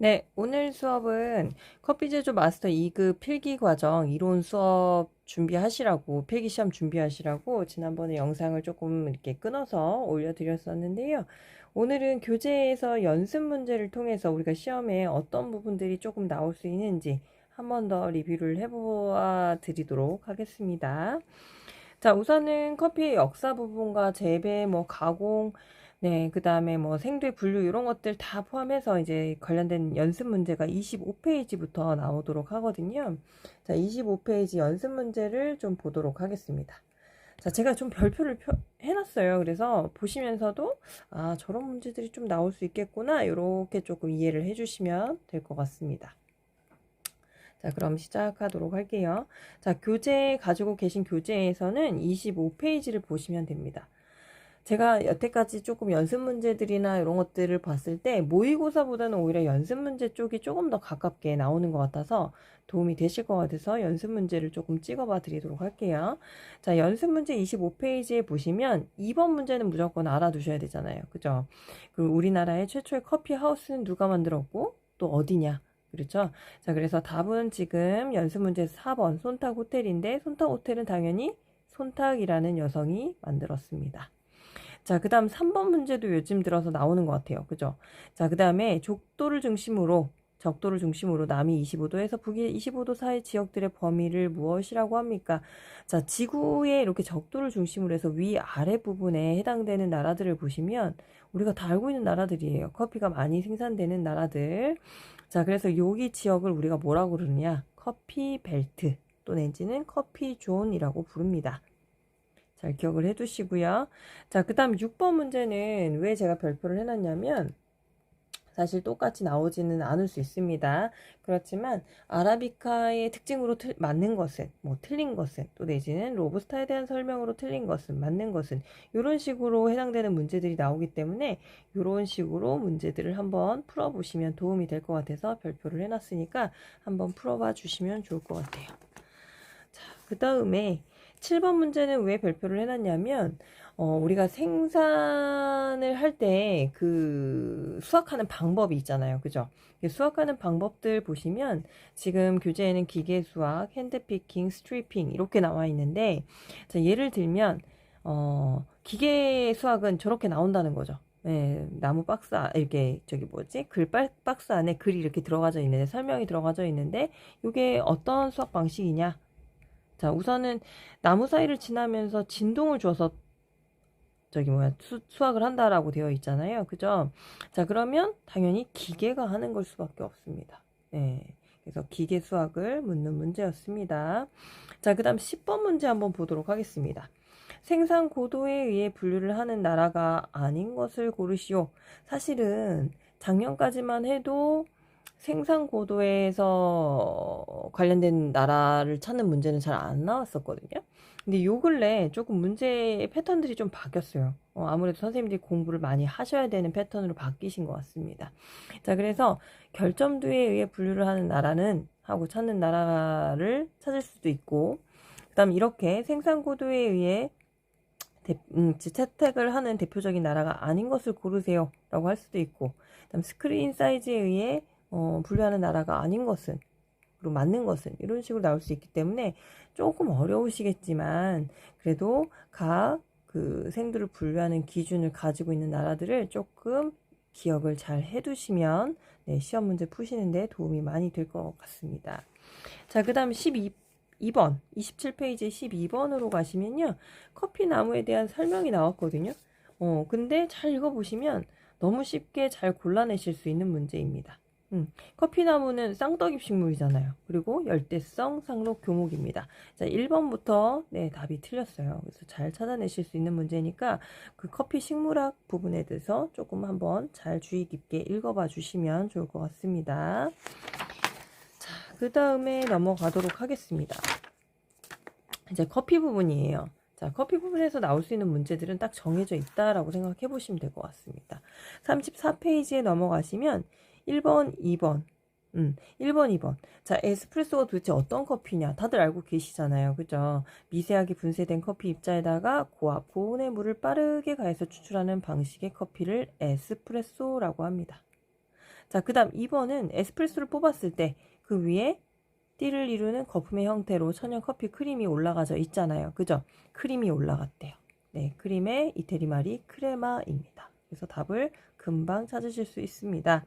네, 오늘 수업은 커피 제조 마스터 2급 필기 과정 이론 수업 준비하시라고, 필기 시험 준비하시라고 지난번에 영상을 조금 이렇게 끊어서 올려드렸었는데요. 오늘은 교재에서 연습 문제를 통해서 우리가 시험에 어떤 부분들이 조금 나올 수 있는지 한 번 더 리뷰를 해보아 드리도록 하겠습니다. 자, 우선은 커피의 역사 부분과 재배, 가공, 네, 그 다음에 생두의 분류 이런 것들 다 포함해서 이제 관련된 연습 문제가 25페이지부터 나오도록 하거든요. 자, 25페이지 연습 문제를 좀 보도록 하겠습니다. 자, 제가 좀 별표를 해놨어요. 그래서 보시면서도 저런 문제들이 좀 나올 수 있겠구나 이렇게 조금 이해를 해주시면 될 것 같습니다. 자, 그럼 시작하도록 할게요. 자, 가지고 계신 교재에서는 25페이지를 보시면 됩니다. 제가 여태까지 조금 연습 문제들이나 이런 것들을 봤을 때 모의고사보다는 오히려 연습 문제 쪽이 조금 더 가깝게 나오는 것 같아서 도움이 되실 것 같아서 연습 문제를 조금 찍어봐 드리도록 할게요. 자, 연습 문제 25페이지에 보시면 2번 문제는 무조건 알아두셔야 되잖아요. 그죠? 그리고 우리나라의 최초의 커피 하우스는 누가 만들었고 또 어디냐? 그렇죠? 자, 그래서 답은 지금 연습 문제에서 4번 손탁 호텔인데 손탁 호텔은 당연히 손탁이라는 여성이 만들었습니다. 자, 그 다음 3번 문제도 요즘 들어서 나오는 것 같아요. 그죠? 자, 그 다음에 적도를 중심으로 남이 25도에서 북이 25도 사이 지역들의 범위를 무엇이라고 합니까? 자, 지구에 이렇게 적도를 중심으로 해서 위아래 부분에 해당되는 나라들을 보시면 우리가 다 알고 있는 나라들이에요. 커피가 많이 생산되는 나라들. 자, 그래서 여기 지역을 우리가 뭐라고 그러느냐? 커피 벨트 또 내지는 커피 존이라고 부릅니다. 잘 기억을 해 두시고요. 자, 그 다음 6번 문제는 왜 제가 별표를 해놨냐면 사실 똑같이 나오지는 않을 수 있습니다. 그렇지만 아라비카의 특징으로 맞는 것은, 틀린 것은, 또 내지는 로부스타에 대한 설명으로 틀린 것은, 맞는 것은 이런 식으로 해당되는 문제들이 나오기 때문에 이런 식으로 문제들을 한번 풀어보시면 도움이 될 것 같아서 별표를 해놨으니까 한번 풀어봐 주시면 좋을 것 같아요. 자, 그 다음에 7번 문제는 왜 별표를 해놨냐면 우리가 생산을 할 때 그 수확하는 방법이 있잖아요. 그죠? 수확하는 방법들 보시면 지금 교재에는 기계 수확, 핸드피킹, 스트리핑 이렇게 나와 있는데 자, 예를 들면 기계 수확은 저렇게 나온다는 거죠. 네, 나무 박스 이렇게 글 박스 안에 글이 이렇게 들어가져 있는데 설명이 들어가져 있는데 이게 어떤 수확 방식이냐? 자, 우선은 나무 사이를 지나면서 진동을 줘서 수확을 한다라고 되어 있잖아요. 그죠? 자, 그러면 당연히 기계가 하는 걸 수밖에 없습니다. 네. 그래서 기계 수확을 묻는 문제였습니다. 자, 그 다음 10번 문제 한번 보도록 하겠습니다. 생산 고도에 의해 분류를 하는 나라가 아닌 것을 고르시오. 사실은 작년까지만 해도 생산 고도에서 관련된 나라를 찾는 문제는 잘 안 나왔었거든요. 근데 요 근래 조금 문제 패턴들이 좀 바뀌었어요. 아무래도 선생님들이 공부를 많이 하셔야 되는 패턴으로 바뀌신 것 같습니다. 자, 그래서 결점도에 의해 분류를 하는 나라는 하고 찾는 나라를 찾을 수도 있고, 그 다음 이렇게 생산 고도에 의해 채택을 하는 대표적인 나라가 아닌 것을 고르세요 라고 할 수도 있고, 그다음 스크린 사이즈에 의해 분류하는 나라가 아닌 것은 그리고 맞는 것은 이런 식으로 나올 수 있기 때문에 조금 어려우시겠지만 그래도 각 그 생두를 분류하는 기준을 가지고 있는 나라들을 조금 기억을 잘 해두시면 네, 시험 문제 푸시는데 도움이 많이 될 것 같습니다. 자, 그 다음 2번 27페이지 12번으로 가시면요 커피 나무에 대한 설명이 나왔거든요. 근데 잘 읽어보시면 너무 쉽게 잘 골라내실 수 있는 문제입니다. 커피나무는 쌍떡잎 식물이잖아요. 그리고 열대성 상록 교목입니다. 자, 1번부터 네, 답이 틀렸어요. 그래서 잘 찾아내실 수 있는 문제니까 그 커피 식물학 부분에 대해서 조금 한번 잘 주의 깊게 읽어봐 주시면 좋을 것 같습니다. 자, 그 다음에 넘어가도록 하겠습니다. 이제 커피 부분이에요. 자, 커피 부분에서 나올 수 있는 문제들은 딱 정해져 있다라고 생각해 보시면 될 것 같습니다. 34페이지에 넘어가시면 1번, 2번, 1번, 2번. 자, 에스프레소가 도대체 어떤 커피냐? 다들 알고 계시잖아요. 그죠? 미세하게 분쇄된 커피 입자에다가 고온의 물을 빠르게 가해서 추출하는 방식의 커피를 에스프레소라고 합니다. 자, 그 다음 2번은 에스프레소를 뽑았을 때 그 위에 띠를 이루는 거품의 형태로 천연 커피 크림이 올라가져 있잖아요. 그죠? 크림이 올라갔대요. 네, 크림의 이태리 말이 크레마입니다. 그래서 답을 금방 찾으실 수 있습니다.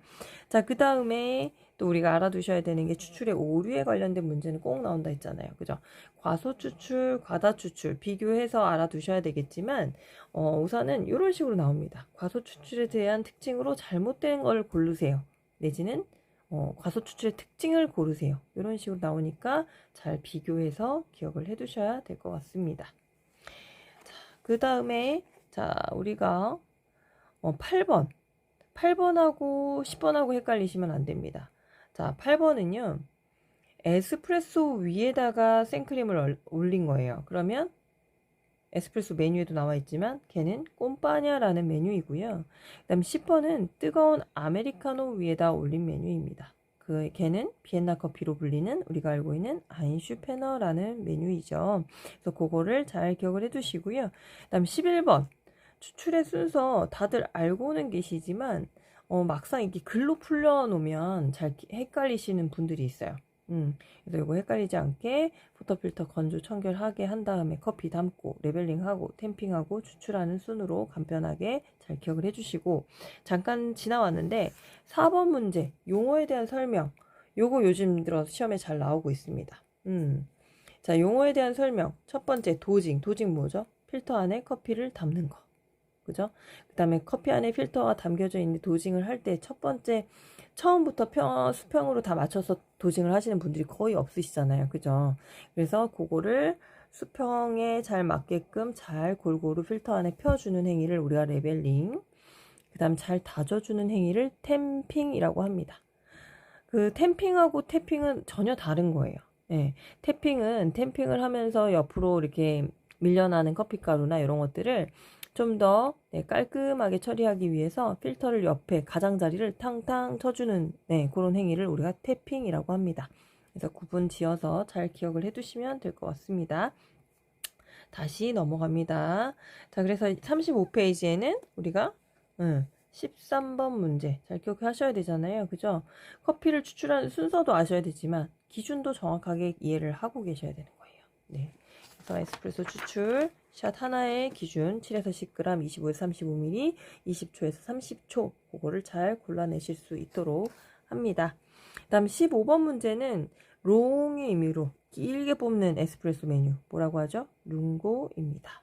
자, 그 다음에 또 우리가 알아두셔야 되는 게 추출의 오류에 관련된 문제는 꼭 나온다 했잖아요. 그죠? 과소 추출, 과다 추출 비교해서 알아두셔야 되겠지만 우선은 이런 식으로 나옵니다. 과소 추출에 대한 특징으로 잘못된 걸 고르세요. 내지는 과소 추출의 특징을 고르세요. 이런 식으로 나오니까 잘 비교해서 기억을 해 두셔야 될 것 같습니다. 자, 그 다음에 자, 우리가 8번. 8번하고 10번하고 헷갈리시면 안 됩니다. 자, 8번은요. 에스프레소 위에다가 생크림을 올린 거예요. 그러면 에스프레소 메뉴에도 나와 있지만 걔는 꼼빠냐라는 메뉴이고요. 그 다음 10번은 뜨거운 아메리카노 위에다 올린 메뉴입니다. 걔는 비엔나 커피로 불리는 우리가 알고 있는 아인슈페너라는 메뉴이죠. 그래서 그거를 잘 기억을 해두시고요. 그 다음 11번 추출의 순서 다들 알고는 계시지만 막상 이렇게 글로 풀려놓으면 잘 헷갈리시는 분들이 있어요. 그래서 이거 헷갈리지 않게 포터필터 건조 청결하게 한 다음에 커피 담고 레벨링하고 템핑하고 추출하는 순으로 간편하게 잘 기억을 해주시고, 잠깐 지나왔는데 4번 문제 용어에 대한 설명, 요거 요즘 들어 시험에 잘 나오고 있습니다. 자, 용어에 대한 설명. 첫 번째 도징 뭐죠? 필터 안에 커피를 담는 거. 그죠? 그 다음에 커피 안에 필터가 담겨져 있는 도징을 할 때 첫 번째 처음부터 수평으로 다 맞춰서 도징을 하시는 분들이 거의 없으시잖아요. 그죠? 그래서 그거를 수평에 잘 맞게끔 잘 골고루 필터 안에 펴주는 행위를 우리가 레벨링, 그 다음 잘 다져주는 행위를 템핑이라고 합니다. 그 템핑하고 태핑은 전혀 다른 거예요. 네, 템핑을 하면서 옆으로 이렇게 밀려나는 커피가루나 이런 것들을 좀 더 깔끔하게 처리하기 위해서 필터를 옆에 가장자리를 탕탕 쳐주는 그런 행위를 우리가 태핑이라고 합니다. 그래서 구분 지어서 잘 기억을 해두시면 될 것 같습니다. 다시 넘어갑니다. 자, 그래서 35페이지에는 우리가 13번 문제 잘 기억하셔야 되잖아요. 그죠? 커피를 추출하는 순서도 아셔야 되지만 기준도 정확하게 이해를 하고 계셔야 되는 거예요. 네. 그래서 에스프레소 추출 샷 하나의 기준 7에서 10g, 25에서 35ml, 20초에서 30초 그거를 잘 골라내실 수 있도록 합니다. 그 다음 15번 문제는 롱의 의미로 길게 뽑는 에스프레소 메뉴 뭐라고 하죠? 룽고입니다.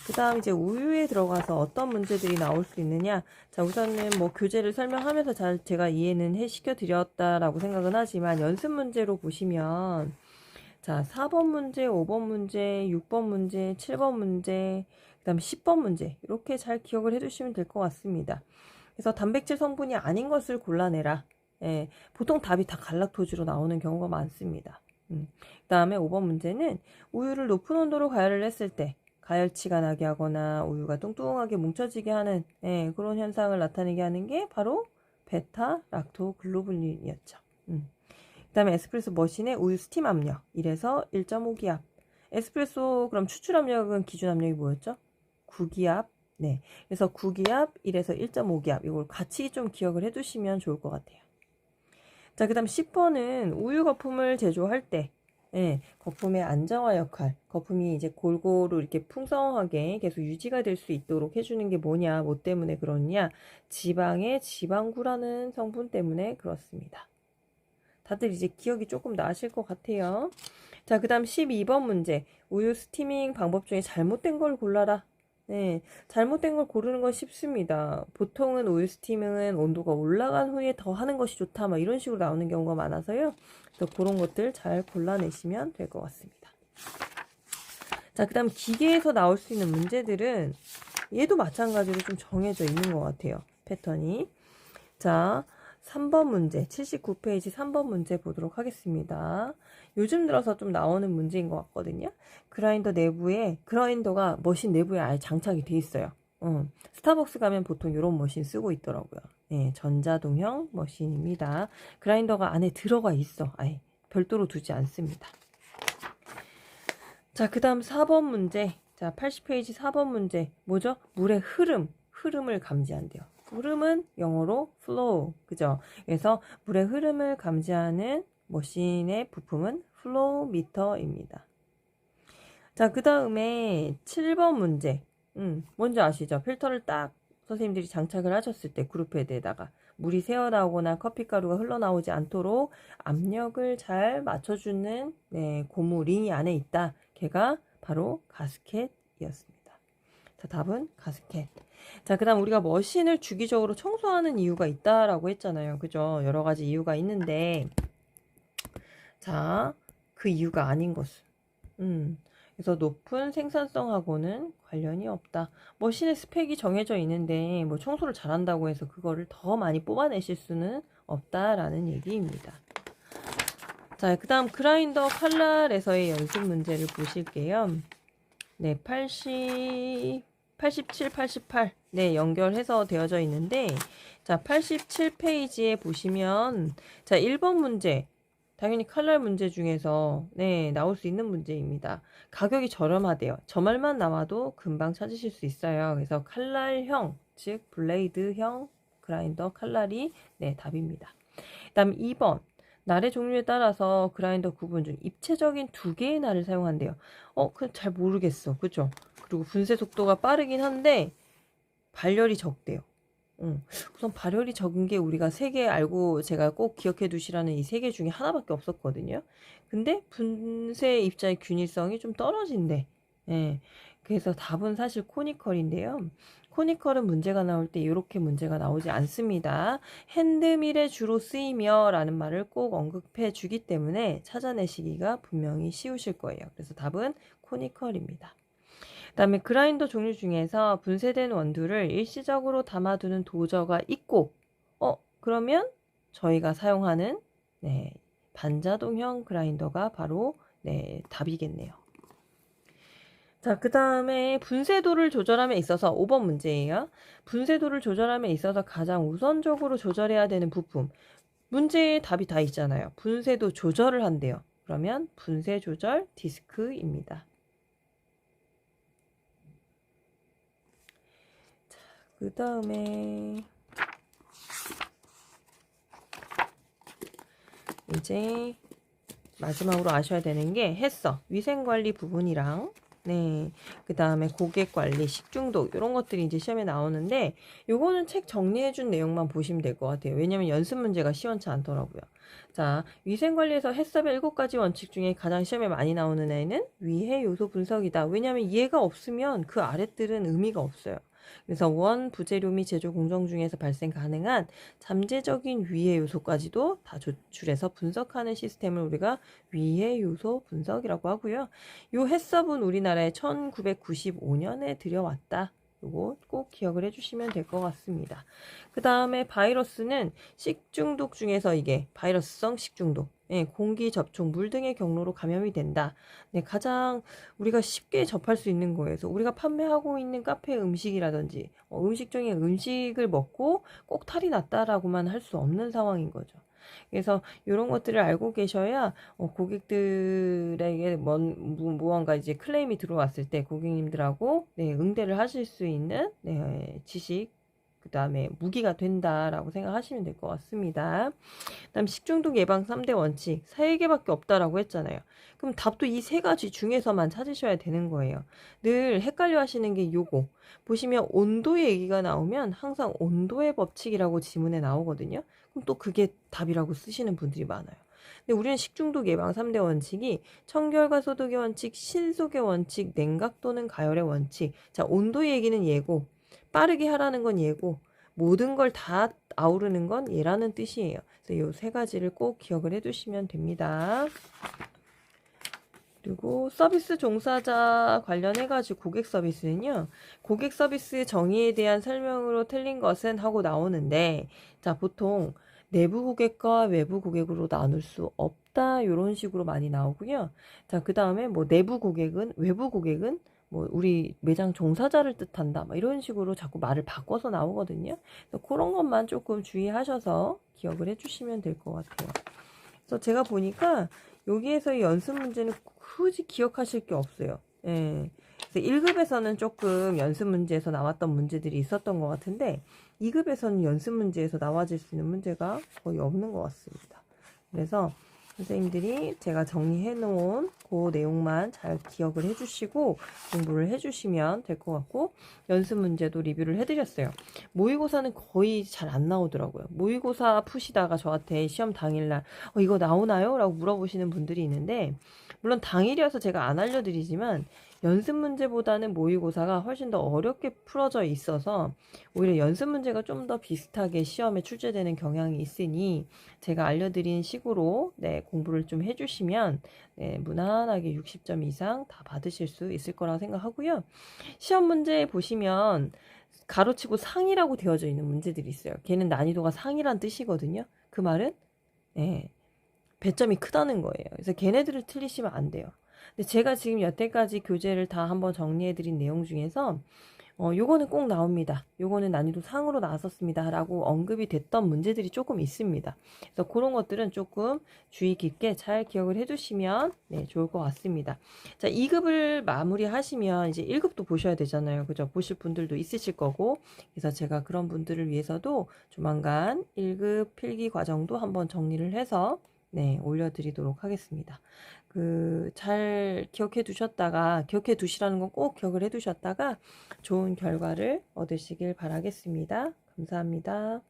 그 다음 이제 우유에 들어가서 어떤 문제들이 나올 수 있느냐. 자, 우선은 뭐 교재를 설명하면서 잘 제가 이해는 시켜 드렸다라고 생각은 하지만 연습 문제로 보시면 자, 4번 문제, 5번 문제, 6번 문제, 7번 문제, 그 다음 10번 문제 이렇게 잘 기억을 해두시면 될 것 같습니다. 그래서 단백질 성분이 아닌 것을 골라내라. 예, 보통 답이 다 갈락토지로 나오는 경우가 많습니다. 그 다음에 5번 문제는 우유를 높은 온도로 가열을 했을 때 가열치가 나게 하거나 우유가 뚱뚱하게 뭉쳐지게 하는 그런 현상을 나타내게 하는 게 바로 베타 락토글로불린이었죠. 그 다음에 에스프레소 머신의 우유 스팀 압력 1에서 1.5기압. 에스프레소 그럼 추출 압력은 기준 압력이 뭐였죠? 9기압. 네, 그래서 9기압 1에서 1.5기압 이걸 같이 좀 기억을 해두시면 좋을 것 같아요. 자, 그 다음 10번은 우유 거품을 제조할 때 거품의 안정화 역할, 거품이 이제 골고루 이렇게 풍성하게 계속 유지가 될 수 있도록 해주는 게 뭐냐, 뭐 때문에 그러냐? 지방의 지방구라는 성분 때문에 그렇습니다. 다들 이제 기억이 조금 나실 것 같아요. 자, 그 다음 12번 문제. 우유 스티밍 방법 중에 잘못된 걸 골라라. 네, 잘못된 걸 고르는 건 쉽습니다. 보통은 우유 스티밍은 온도가 올라간 후에 더 하는 것이 좋다, 막 이런 식으로 나오는 경우가 많아서요. 그래서 그런 것들 잘 골라내시면 될 것 같습니다. 자, 그 다음 기계에서 나올 수 있는 문제들은 얘도 마찬가지로 좀 정해져 있는 것 같아요. 패턴이. 자, 3번 문제, 79페이지 3번 문제 보도록 하겠습니다. 요즘 들어서 좀 나오는 문제인 것 같거든요. 그라인더가 머신 내부에 아예 장착이 돼 있어요. 스타벅스 가면 보통 이런 머신 쓰고 있더라고요. 네, 전자동형 머신입니다. 그라인더가 안에 들어가 있어. 아예 별도로 두지 않습니다. 자, 그 다음 4번 문제. 자, 80페이지 4번 문제. 뭐죠? 물의 흐름을 감지한대요. 흐름은 영어로 flow. 그죠? 그래서 물의 흐름을 감지하는 머신의 부품은 flow 미터입니다. 자, 그 다음에 7번 문제. 뭔지 아시죠? 필터를 딱 선생님들이 장착을 하셨을 때 그룹헤드에다가 물이 새어나오거나 커피가루가 흘러나오지 않도록 압력을 잘 맞춰주는 고무 링이 안에 있다. 걔가 바로 가스켓이었습니다. 자, 답은 가스켓. 자, 그 다음 우리가 머신을 주기적으로 청소하는 이유가 있다라고 했잖아요. 그죠? 여러 가지 이유가 있는데, 자, 그 이유가 아닌 것은. 그래서 높은 생산성하고는 관련이 없다. 머신의 스펙이 정해져 있는데, 뭐 청소를 잘한다고 해서 그거를 더 많이 뽑아내실 수는 없다라는 얘기입니다. 자, 그 다음 그라인더 칼날에서의 연습 문제를 보실게요. 네, 87, 88. 네, 연결해서 되어져 있는데, 자, 87페이지에 보시면, 자, 1번 문제. 당연히 칼날 문제 중에서, 네, 나올 수 있는 문제입니다. 가격이 저렴하대요. 저 말만 나와도 금방 찾으실 수 있어요. 그래서 칼날형, 즉, 블레이드형 그라인더 칼날이, 네, 답입니다. 그 다음 2번. 날의 종류에 따라서 그라인더 구분 중 입체적인 2개의 날을 사용한대요. 그건 잘 모르겠어. 그죠? 그리고 분쇄 속도가 빠르긴 한데 발열이 적대요. 우선 발열이 적은 게 우리가 3개 알고 제가 꼭 기억해 두시라는 이 3개 중에 하나밖에 없었거든요. 근데 분쇄 입자의 균일성이 좀 떨어진대. 예. 그래서 답은 사실 코니컬인데요. 코니컬은 문제가 나올 때 이렇게 문제가 나오지 않습니다. 핸드밀에 주로 쓰이며 라는 말을 꼭 언급해 주기 때문에 찾아내시기가 분명히 쉬우실 거예요. 그래서 답은 코니컬입니다. 그 다음에 그라인더 종류 중에서 분쇄된 원두를 일시적으로 담아두는 도저가 있고, 그러면 저희가 사용하는 반자동형 그라인더가 바로 답이겠네요. 자, 그 다음에 분쇄도를 조절함에 있어서 5번 문제예요. 분쇄도를 조절함에 있어서 가장 우선적으로 조절해야 되는 부품. 문제에 답이 다 있잖아요. 분쇄도 조절을 한대요. 그러면 분쇄 조절 디스크입니다. 자, 그 다음에 이제 마지막으로 아셔야 되는 게 했어. 위생관리 부분이랑 그 다음에 고객관리, 식중독 이런 것들이 이제 시험에 나오는데 요거는 책 정리해준 내용만 보시면 될 것 같아요. 왜냐면 연습 문제가 시원치 않더라고요. 자, 위생관리에서 해썹의 7가지 원칙 중에 가장 시험에 많이 나오는 애는 위해 요소 분석이다. 왜냐면 얘가 없으면 그 아랫들은 의미가 없어요. 그래서 원 부재료 및 제조 공정 중에서 발생 가능한 잠재적인 위해 요소까지도 다 조출해서 분석하는 시스템을 우리가 위해 요소 분석이라고 하고요. 요 해썹은 우리나라에 1995년에 들여왔다. 요거 꼭 기억을 해주시면 될 것 같습니다. 그 다음에 바이러스는 식중독 중에서 이게 바이러스성 식중독, 공기 접촉, 물 등의 경로로 감염이 된다. 가장 우리가 쉽게 접할 수 있는 거예요. 그래서 우리가 판매하고 있는 카페 음식이라든지 음식 중에 음식을 먹고 꼭 탈이 났다라고만 할 수 없는 상황인 거죠. 그래서 이런 것들을 알고 계셔야 고객들에게 무언가 이제 클레임이 들어왔을 때 고객님들하고 응대를 하실 수 있는 지식 그 다음에 무기가 된다라고 생각하시면 될 것 같습니다. 그 다음 식중독 예방 3대 원칙 3개밖에 없다라고 했잖아요. 그럼 답도 이 3가지 중에서만 찾으셔야 되는 거예요. 늘 헷갈려 하시는 게 요거 보시면 온도 얘기가 나오면 항상 온도의 법칙이라고 지문에 나오거든요. 그럼 또 그게 답이라고 쓰시는 분들이 많아요. 근데 우리는 식중독 예방 3대 원칙이 청결과 소독의 원칙, 신속의 원칙, 냉각 또는 가열의 원칙. 자, 온도 얘기는 얘고 빠르게 하라는 건 얘고 모든 걸 다 아우르는 건 얘라는 뜻이에요. 그래서 이 3가지를 꼭 기억을 해두시면 됩니다. 그리고 서비스 종사자 관련해가지고 고객 서비스는요. 고객 서비스 정의에 대한 설명으로 틀린 것은 하고 나오는데 자 보통 내부 고객과 외부 고객으로 나눌 수 없다 이런 식으로 많이 나오고요. 자 그 다음에 뭐 내부 고객은 외부 고객은 뭐 우리 매장 종사자를 뜻한다 막 이런 식으로 자꾸 말을 바꿔서 나오거든요. 그래서 그런 것만 조금 주의하셔서 기억을 해주시면 될 것 같아요. 그래서 제가 보니까 여기에서의 연습 문제는 굳이 기억하실 게 없어요. 그래서 그래서 1급에서는 조금 연습 문제에서 나왔던 문제들이 있었던 것 같은데 2급에서는 연습 문제에서 나와질 수 있는 문제가 거의 없는 것 같습니다. 그래서 선생님들이 제가 정리해 놓은 그 내용만 잘 기억을 해 주시고 공부를 해 주시면 될 것 같고, 연습 문제도 리뷰를 해 드렸어요. 모의고사는 거의 잘 안 나오더라고요. 모의고사 푸시다가 저한테 시험 당일날 이거 나오나요? 라고 물어보시는 분들이 있는데, 물론 당일이어서 제가 안 알려드리지만 연습 문제보다는 모의고사가 훨씬 더 어렵게 풀어져 있어서 오히려 연습 문제가 좀 더 비슷하게 시험에 출제되는 경향이 있으니 제가 알려드린 식으로 공부를 좀 해주시면 무난하게 60점 이상 다 받으실 수 있을 거라고 생각하고요. 시험 문제 보시면 가로치고 상이라고 되어져 있는 문제들이 있어요. 걔는 난이도가 상이란 뜻이거든요. 그 말은 배점이 크다는 거예요. 그래서 걔네들을 틀리시면 안 돼요. 근데 제가 지금 여태까지 교재를 다 한번 정리해드린 내용 중에서 요거는 꼭 나옵니다. 요거는 난이도 상으로 나왔었습니다. 라고 언급이 됐던 문제들이 조금 있습니다. 그래서 그런 것들은 조금 주의 깊게 잘 기억을 해두시면 좋을 것 같습니다. 자, 2급을 마무리하시면 이제 1급도 보셔야 되잖아요. 그죠? 보실 분들도 있으실 거고. 그래서 제가 그런 분들을 위해서도 조만간 1급 필기 과정도 한번 정리를 해서 올려드리도록 하겠습니다. 잘 기억해 두셨다가, 기억해 두시라는 건 꼭 기억을 해 두셨다가 좋은 결과를 얻으시길 바라겠습니다. 감사합니다.